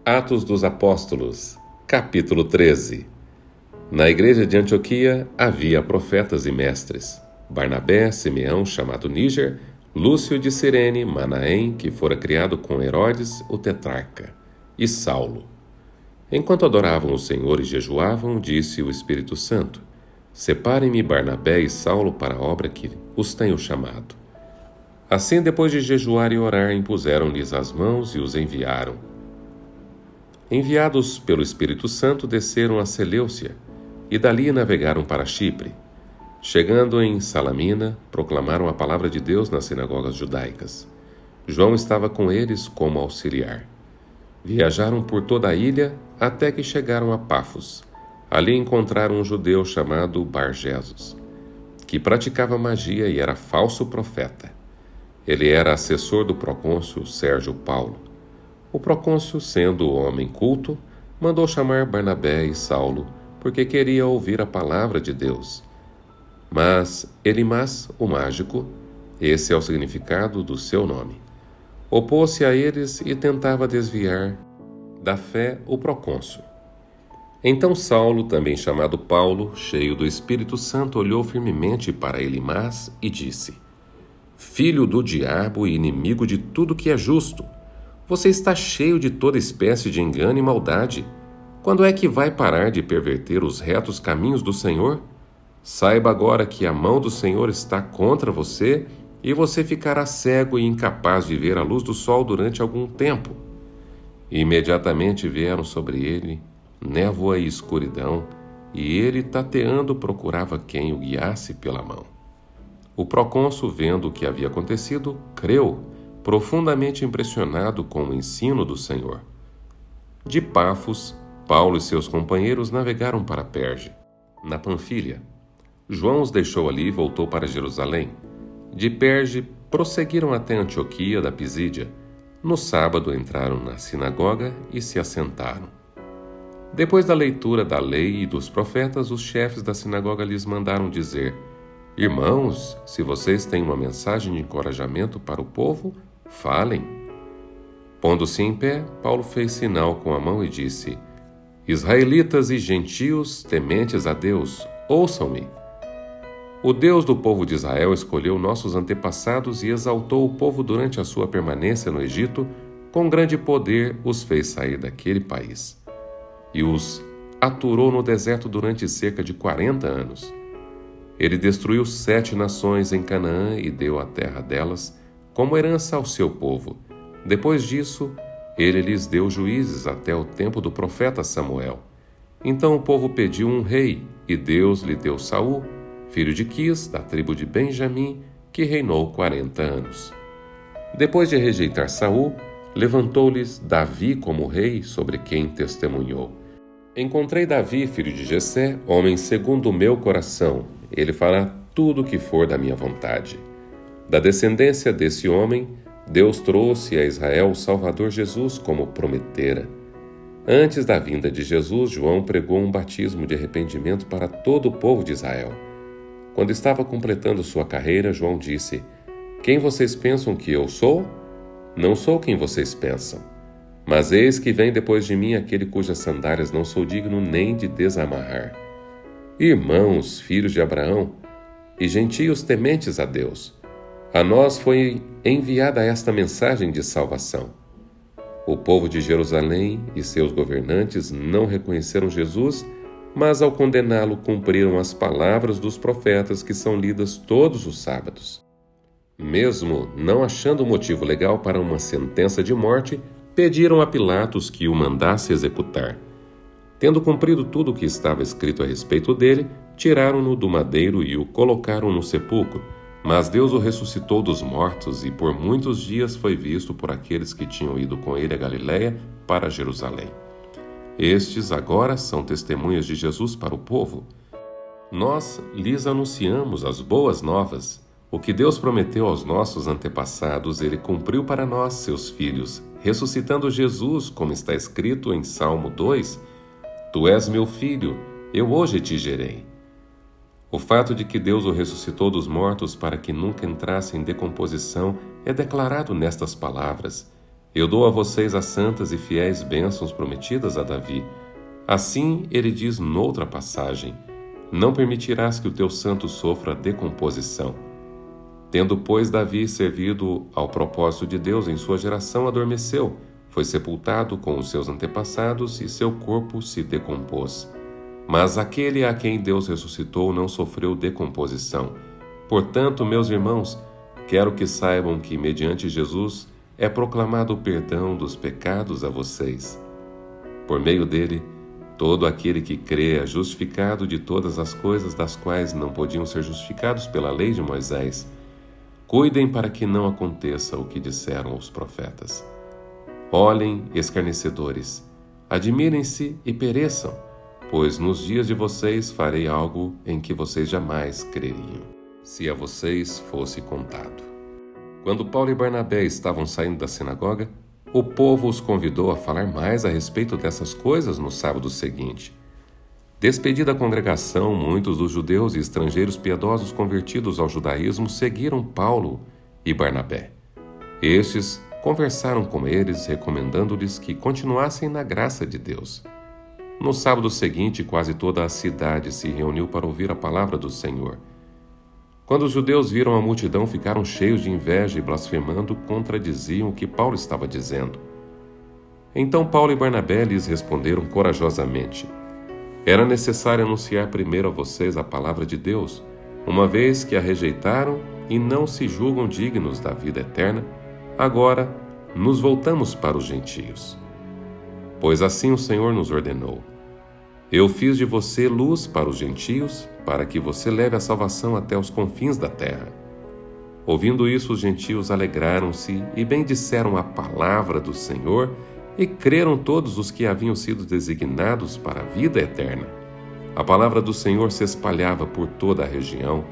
Atos dos Apóstolos, capítulo 13. Na igreja de Antioquia havia profetas e mestres: Barnabé, Simeão, chamado Níger, Lúcio de Cirene, Manaém, que fora criado com Herodes, o tetrarca, e Saulo. Enquanto adoravam o Senhor e jejuavam, disse o Espírito Santo: Separem-me Barnabé e Saulo para a obra que os tenho chamado. Assim, depois de jejuar e orar, impuseram-lhes as mãos e os enviaram. Enviados pelo Espírito Santo, desceram a Seleucia e dali navegaram para Chipre. Chegando em Salamina, proclamaram a palavra de Deus nas sinagogas judaicas. João estava com eles como auxiliar. Viajaram por toda a ilha até que chegaram a Pafos. Ali encontraram um judeu chamado Bar-Jesus, que praticava magia e era falso profeta. Ele era assessor do procônsul Sérgio Paulo. O procônsul, sendo homem culto, mandou chamar Barnabé e Saulo, porque queria ouvir a palavra de Deus. Mas Elimas, o mágico, esse é o significado do seu nome, opôs-se a eles e tentava desviar da fé o procônsul. Então Saulo, também chamado Paulo, cheio do Espírito Santo, olhou firmemente para Elimas e disse: Filho do diabo e inimigo de tudo que é justo, você está cheio de toda espécie de engano e maldade. Quando é que vai parar de perverter os retos caminhos do Senhor? Saiba agora que a mão do Senhor está contra você e você ficará cego e incapaz de ver a luz do sol durante algum tempo. E imediatamente vieram sobre ele névoa e escuridão, e ele, tateando, procurava quem o guiasse pela mão. O procônsul, vendo o que havia acontecido, creu, profundamente impressionado com o ensino do Senhor. De Pafos, Paulo e seus companheiros navegaram para Perge, na Panfilha. João os deixou ali e voltou para Jerusalém. De Perge, prosseguiram até Antioquia da Pisídia. No sábado entraram na sinagoga e se assentaram. Depois da leitura da lei e dos profetas, os chefes da sinagoga lhes mandaram dizer: Irmãos, se vocês têm uma mensagem de encorajamento para o povo, falem. Pondo-se em pé, Paulo fez sinal com a mão e disse: Israelitas e gentios, tementes a Deus, ouçam-me. O Deus do povo de Israel escolheu nossos antepassados e exaltou o povo durante a sua permanência no Egito. Com grande poder os fez sair daquele país e os aturou no deserto durante cerca de 40 anos. Ele destruiu 7 nações em Canaã e deu a terra delas como herança ao seu povo. Depois disso, ele lhes deu juízes até o tempo do profeta Samuel. Então o povo pediu um rei, e Deus lhe deu Saul, filho de Quis, da tribo de Benjamim, que reinou 40 anos. Depois de rejeitar Saul, levantou-lhes Davi como rei, sobre quem testemunhou: Encontrei Davi, filho de Jessé, homem segundo o meu coração. Ele fará tudo o que for da minha vontade. Da descendência desse homem, Deus trouxe a Israel o Salvador Jesus, como prometera. Antes da vinda de Jesus, João pregou um batismo de arrependimento para todo o povo de Israel. Quando estava completando sua carreira, João disse: Quem vocês pensam que eu sou? Não sou quem vocês pensam. Mas eis que vem depois de mim aquele cujas sandálias não sou digno nem de desamarrar. Irmãos, filhos de Abraão, e gentios tementes a Deus, a nós foi enviada esta mensagem de salvação. O povo de Jerusalém e seus governantes não reconheceram Jesus, mas ao condená-lo cumpriram as palavras dos profetas que são lidas todos os sábados. Mesmo não achando motivo legal para uma sentença de morte, pediram a Pilatos que o mandasse executar. Tendo cumprido tudo o que estava escrito a respeito dele, tiraram-no do madeiro e o colocaram no sepulcro. Mas Deus o ressuscitou dos mortos e por muitos dias foi visto por aqueles que tinham ido com ele a Galiléia para Jerusalém. Estes agora são testemunhas de Jesus para o povo. Nós lhes anunciamos as boas novas. O que Deus prometeu aos nossos antepassados, ele cumpriu para nós, seus filhos, ressuscitando Jesus, como está escrito em Salmo 2, Tu és meu filho, eu hoje te gerei. O fato de que Deus o ressuscitou dos mortos para que nunca entrasse em decomposição é declarado nestas palavras: Eu dou a vocês as santas e fiéis bênçãos prometidas a Davi. Assim ele diz noutra passagem: não permitirás que o teu santo sofra decomposição. Tendo, pois, Davi servido ao propósito de Deus em sua geração, adormeceu, foi sepultado com os seus antepassados e seu corpo se decompôs. Mas aquele a quem Deus ressuscitou não sofreu decomposição. Portanto, meus irmãos, quero que saibam que, mediante Jesus, é proclamado o perdão dos pecados a vocês. Por meio dele, todo aquele que crê é justificado de todas as coisas das quais não podiam ser justificados pela lei de Moisés. Cuidem para que não aconteça o que disseram os profetas. Olhem, escarnecedores, admirem-se e pereçam, pois nos dias de vocês farei algo em que vocês jamais creriam, se a vocês fosse contado. Quando Paulo e Barnabé estavam saindo da sinagoga, o povo os convidou a falar mais a respeito dessas coisas no sábado seguinte. Despedida a congregação, muitos dos judeus e estrangeiros piedosos convertidos ao judaísmo seguiram Paulo e Barnabé. Estes conversaram com eles, recomendando-lhes que continuassem na graça de Deus. No sábado seguinte, quase toda a cidade se reuniu para ouvir a palavra do Senhor. Quando os judeus viram a multidão, ficaram cheios de inveja e, blasfemando, contradiziam o que Paulo estava dizendo. Então Paulo e Barnabé lhes responderam corajosamente: era necessário anunciar primeiro a vocês a palavra de Deus, uma vez que a rejeitaram e não se julgam dignos da vida eterna. Agora nos voltamos para os gentios. Pois assim o Senhor nos ordenou: eu fiz de você luz para os gentios, para que você leve a salvação até os confins da terra. Ouvindo isso, os gentios alegraram-se e bendisseram a palavra do Senhor, e creram todos os que haviam sido designados para a vida eterna. A palavra do Senhor se espalhava por toda a região,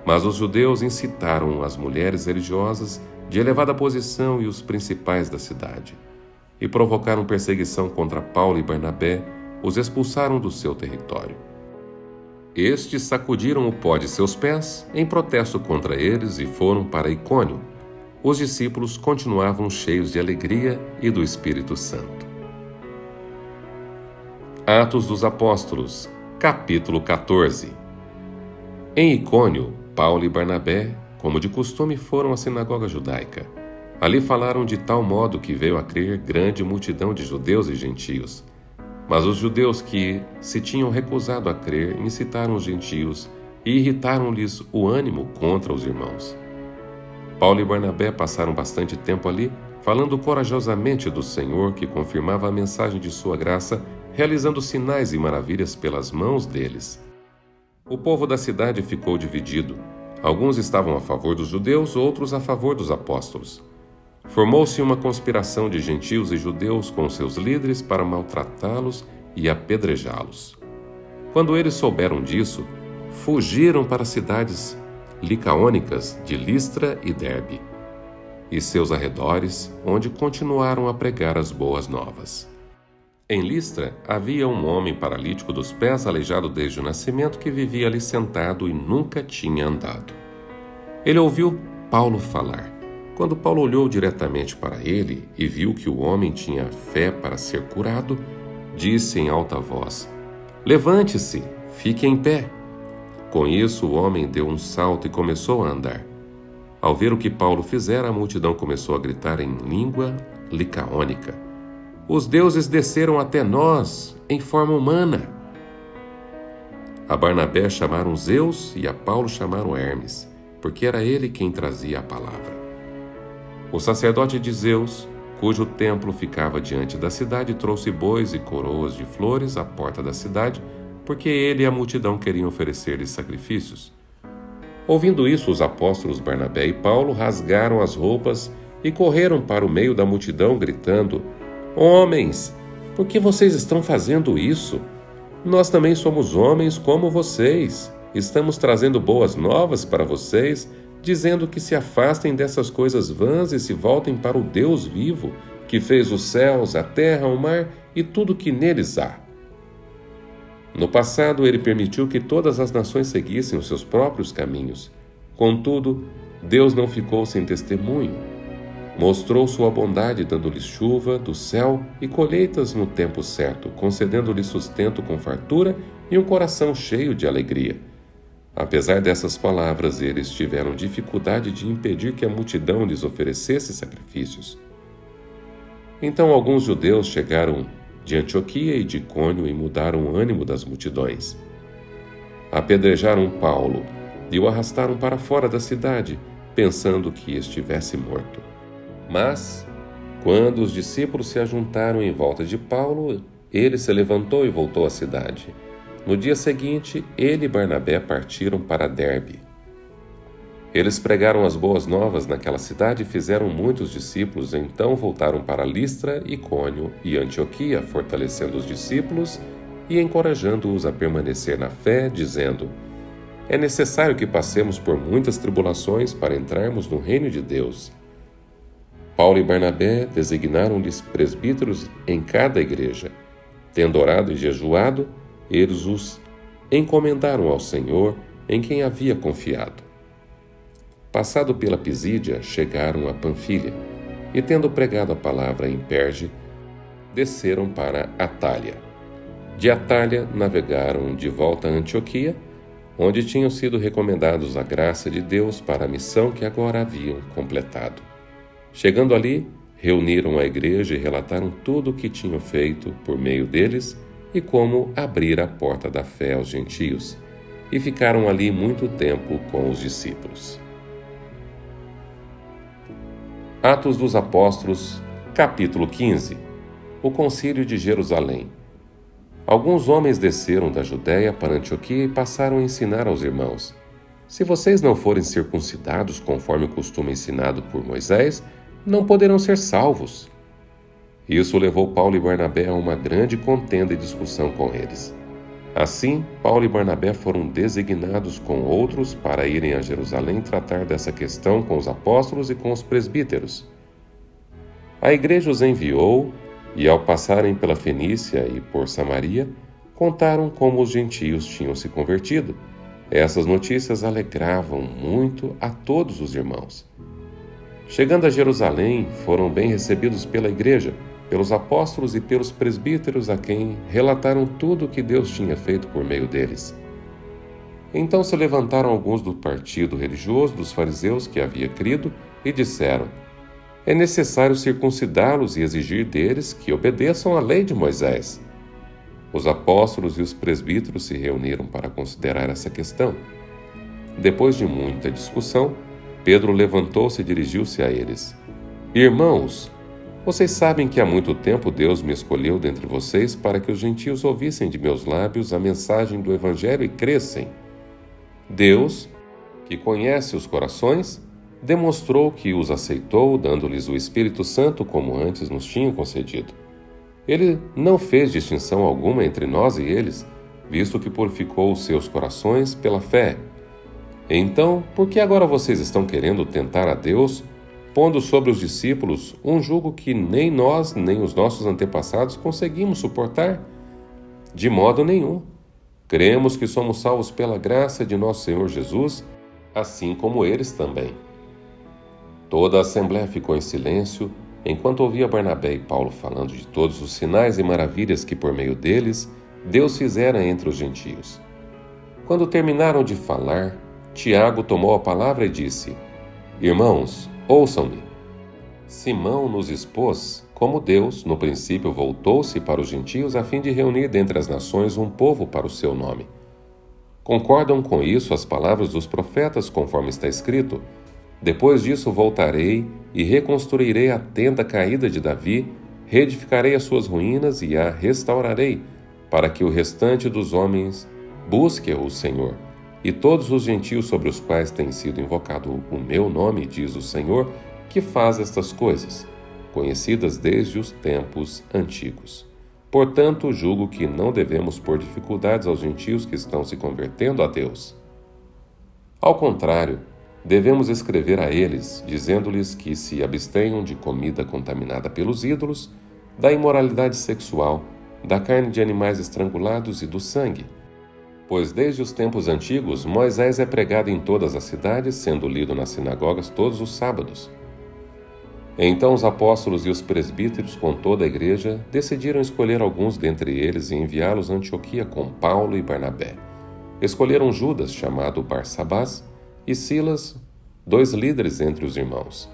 mas os judeus incitaram as mulheres religiosas de elevada posição e os principais da cidade, e provocaram perseguição contra Paulo e Barnabé, os expulsaram do seu território. Estes sacudiram o pó de seus pés em protesto contra eles e foram para Icônio. Os discípulos continuavam cheios de alegria e do Espírito Santo. Atos dos Apóstolos, capítulo 14. Em Icônio, Paulo e Barnabé, como de costume, foram à sinagoga judaica. Ali falaram de tal modo que veio a crer grande multidão de judeus e gentios. Mas os judeus que se tinham recusado a crer incitaram os gentios e irritaram-lhes o ânimo contra os irmãos. Paulo e Barnabé passaram bastante tempo ali, falando corajosamente do Senhor, que confirmava a mensagem de sua graça, realizando sinais e maravilhas pelas mãos deles. O povo da cidade ficou dividido. Alguns estavam a favor dos judeus, outros a favor dos apóstolos. Formou-se uma conspiração de gentios e judeus com seus líderes para maltratá-los e apedrejá-los. Quando eles souberam disso, fugiram para as cidades licaônicas de Listra e Derbe e seus arredores, onde continuaram a pregar as boas novas. Em Listra havia um homem paralítico dos pés, aleijado desde o nascimento, que vivia ali sentado e nunca tinha andado. Ele ouviu Paulo falar. Quando Paulo olhou diretamente para ele e viu que o homem tinha fé para ser curado, disse em alta voz: levante-se, fique em pé. Com isso, o homem deu um salto e começou a andar. Ao ver o que Paulo fizera, a multidão começou a gritar em língua licaônica: os deuses desceram até nós em forma humana. A Barnabé chamaram Zeus e a Paulo chamaram Hermes, porque era ele quem trazia a palavra. O sacerdote de Zeus, cujo templo ficava diante da cidade, trouxe bois e coroas de flores à porta da cidade, porque ele e a multidão queriam oferecer-lhes sacrifícios. Ouvindo isso, os apóstolos Barnabé e Paulo rasgaram as roupas e correram para o meio da multidão, gritando: homens, por que vocês estão fazendo isso? Nós também somos homens como vocês. Estamos trazendo boas novas para vocês, dizendo que se afastem dessas coisas vãs e se voltem para o Deus vivo, que fez os céus, a terra, o mar e tudo que neles há. No passado, ele permitiu que todas as nações seguissem os seus próprios caminhos. Contudo, Deus não ficou sem testemunho. Mostrou sua bondade, dando-lhes chuva do céu e colheitas no tempo certo, concedendo-lhes sustento com fartura e um coração cheio de alegria. Apesar dessas palavras, eles tiveram dificuldade de impedir que a multidão lhes oferecesse sacrifícios. Então alguns judeus chegaram de Antioquia e de Icônio e mudaram o ânimo das multidões. Apedrejaram Paulo e o arrastaram para fora da cidade, pensando que estivesse morto. Mas, quando os discípulos se ajuntaram em volta de Paulo, ele se levantou e voltou à cidade. No dia seguinte, ele e Barnabé partiram para Derbe. Eles pregaram as boas novas naquela cidade e fizeram muitos discípulos, então voltaram para Listra, Icônio e Antioquia, fortalecendo os discípulos e encorajando-os a permanecer na fé, dizendo: é necessário que passemos por muitas tribulações para entrarmos no reino de Deus. Paulo e Barnabé designaram-lhes presbíteros em cada igreja. Tendo orado e jejuado, eles os encomendaram ao Senhor, em quem havia confiado. Passado pela Pisídia, chegaram a Panfilha, e tendo pregado a palavra em Perge, desceram para Atália. De Atália navegaram de volta a Antioquia, onde tinham sido recomendados a graça de Deus para a missão que agora haviam completado. Chegando ali, reuniram a igreja e relataram tudo o que tinham feito por meio deles e como abrir a porta da fé aos gentios, e ficaram ali muito tempo com os discípulos. Atos dos Apóstolos, capítulo 15. O Concílio de Jerusalém. Alguns homens desceram da Judéia para Antioquia e passaram a ensinar aos irmãos: se vocês não forem circuncidados conforme o costume ensinado por Moisés, não poderão ser salvos. Isso levou Paulo e Barnabé a uma grande contenda e discussão com eles. Assim, Paulo e Barnabé foram designados com outros para irem a Jerusalém tratar dessa questão com os apóstolos e com os presbíteros. A igreja os enviou e, ao passarem pela Fenícia e por Samaria, contaram como os gentios tinham se convertido. Essas notícias alegravam muito a todos os irmãos. Chegando a Jerusalém, foram bem recebidos pela igreja, pelos apóstolos e pelos presbíteros, a quem relataram tudo o que Deus tinha feito por meio deles. Então se levantaram alguns do partido religioso dos fariseus que havia crido e disseram: é necessário circuncidá-los e exigir deles que obedeçam à lei de Moisés. Os apóstolos e os presbíteros se reuniram para considerar essa questão. Depois de muita discussão, Pedro levantou-se e dirigiu-se a eles: irmãos, vocês sabem que há muito tempo Deus me escolheu dentre vocês para que os gentios ouvissem de meus lábios a mensagem do Evangelho e crescem. Deus, que conhece os corações, demonstrou que os aceitou, dando-lhes o Espírito Santo como antes nos tinha concedido. Ele não fez distinção alguma entre nós e eles, visto que purificou os seus corações pela fé. Então, por que agora vocês estão querendo tentar a Deus, pondo sobre os discípulos um jugo que nem nós, nem os nossos antepassados conseguimos suportar? De modo nenhum. Cremos que somos salvos pela graça de nosso Senhor Jesus, assim como eles também. Toda a assembleia ficou em silêncio, enquanto ouvia Barnabé e Paulo falando de todos os sinais e maravilhas que por meio deles Deus fizera entre os gentios. Quando terminaram de falar, Tiago tomou a palavra e disse: irmãos, ouçam-me. Simão nos expôs como Deus, no princípio, voltou-se para os gentios a fim de reunir dentre as nações um povo para o seu nome. Concordam com isso as palavras dos profetas, conforme está escrito: depois disso voltarei e reconstruirei a tenda caída de Davi, reedificarei as suas ruínas e a restaurarei, para que o restante dos homens busque o Senhor. E todos os gentios sobre os quais tem sido invocado o meu nome, diz o Senhor, que faz estas coisas, conhecidas desde os tempos antigos. Portanto, julgo que não devemos pôr dificuldades aos gentios que estão se convertendo a Deus. Ao contrário, devemos escrever a eles, dizendo-lhes que se abstenham de comida contaminada pelos ídolos, da imoralidade sexual, da carne de animais estrangulados e do sangue. Pois desde os tempos antigos, Moisés é pregado em todas as cidades, sendo lido nas sinagogas todos os sábados. Então os apóstolos e os presbíteros, com toda a igreja, decidiram escolher alguns dentre eles e enviá-los a Antioquia com Paulo e Barnabé. Escolheram Judas, chamado Barsabás, e Silas, 2 líderes entre os irmãos.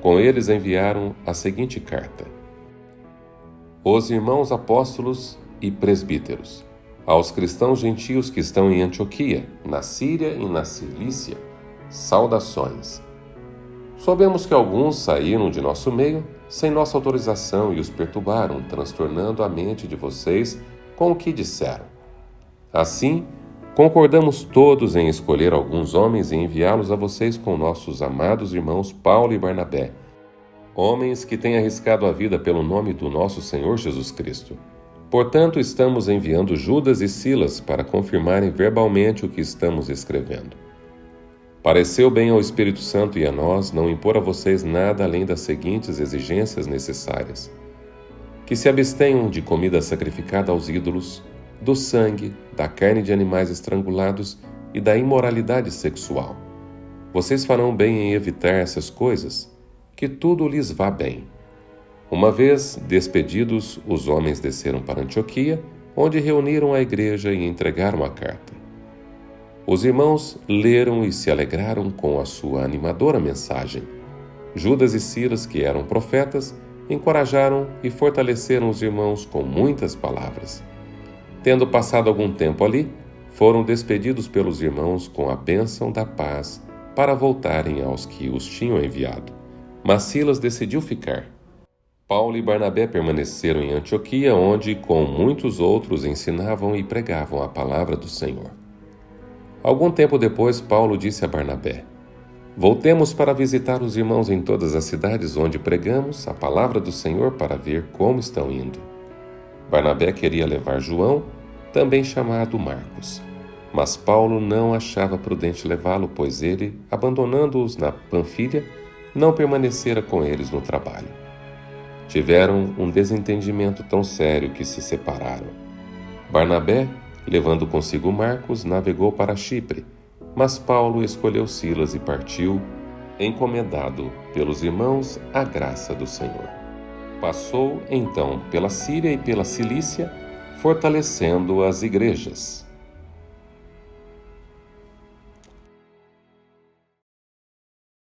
Com eles enviaram a seguinte carta: Os irmãos apóstolos e presbíteros, aos cristãos gentios que estão em Antioquia, na Síria e na Cilícia, saudações. Soubemos que alguns saíram de nosso meio sem nossa autorização e os perturbaram, transtornando a mente de vocês com o que disseram. Assim, concordamos todos em escolher alguns homens e enviá-los a vocês com nossos amados irmãos Paulo e Barnabé, homens que têm arriscado a vida pelo nome do nosso Senhor Jesus Cristo. Portanto, estamos enviando Judas e Silas para confirmarem verbalmente o que estamos escrevendo. Pareceu bem ao Espírito Santo e a nós não impor a vocês nada além das seguintes exigências necessárias: que se abstenham de comida sacrificada aos ídolos, do sangue, da carne de animais estrangulados e da imoralidade sexual. Vocês farão bem em evitar essas coisas, que tudo lhes vá bem. Uma vez despedidos, os homens desceram para Antioquia, onde reuniram a igreja e entregaram a carta. Os irmãos leram e se alegraram com a sua animadora mensagem. Judas e Silas, que eram profetas, encorajaram e fortaleceram os irmãos com muitas palavras. Tendo passado algum tempo ali, foram despedidos pelos irmãos com a bênção da paz para voltarem aos que os tinham enviado. Mas Silas decidiu ficar. Paulo e Barnabé permaneceram em Antioquia, onde, com muitos outros, ensinavam e pregavam a palavra do Senhor. Algum tempo depois, Paulo disse a Barnabé: Voltemos para visitar os irmãos em todas as cidades onde pregamos a palavra do Senhor para ver como estão indo. Barnabé queria levar João, também chamado Marcos. Mas Paulo não achava prudente levá-lo, pois ele, abandonando-os na Panfília, não permanecera com eles no trabalho. Tiveram um desentendimento tão sério que se separaram. Barnabé, levando consigo Marcos, navegou para Chipre, mas Paulo escolheu Silas e partiu, encomendado pelos irmãos à graça do Senhor. Passou, então, pela Síria e pela Cilícia, fortalecendo as igrejas.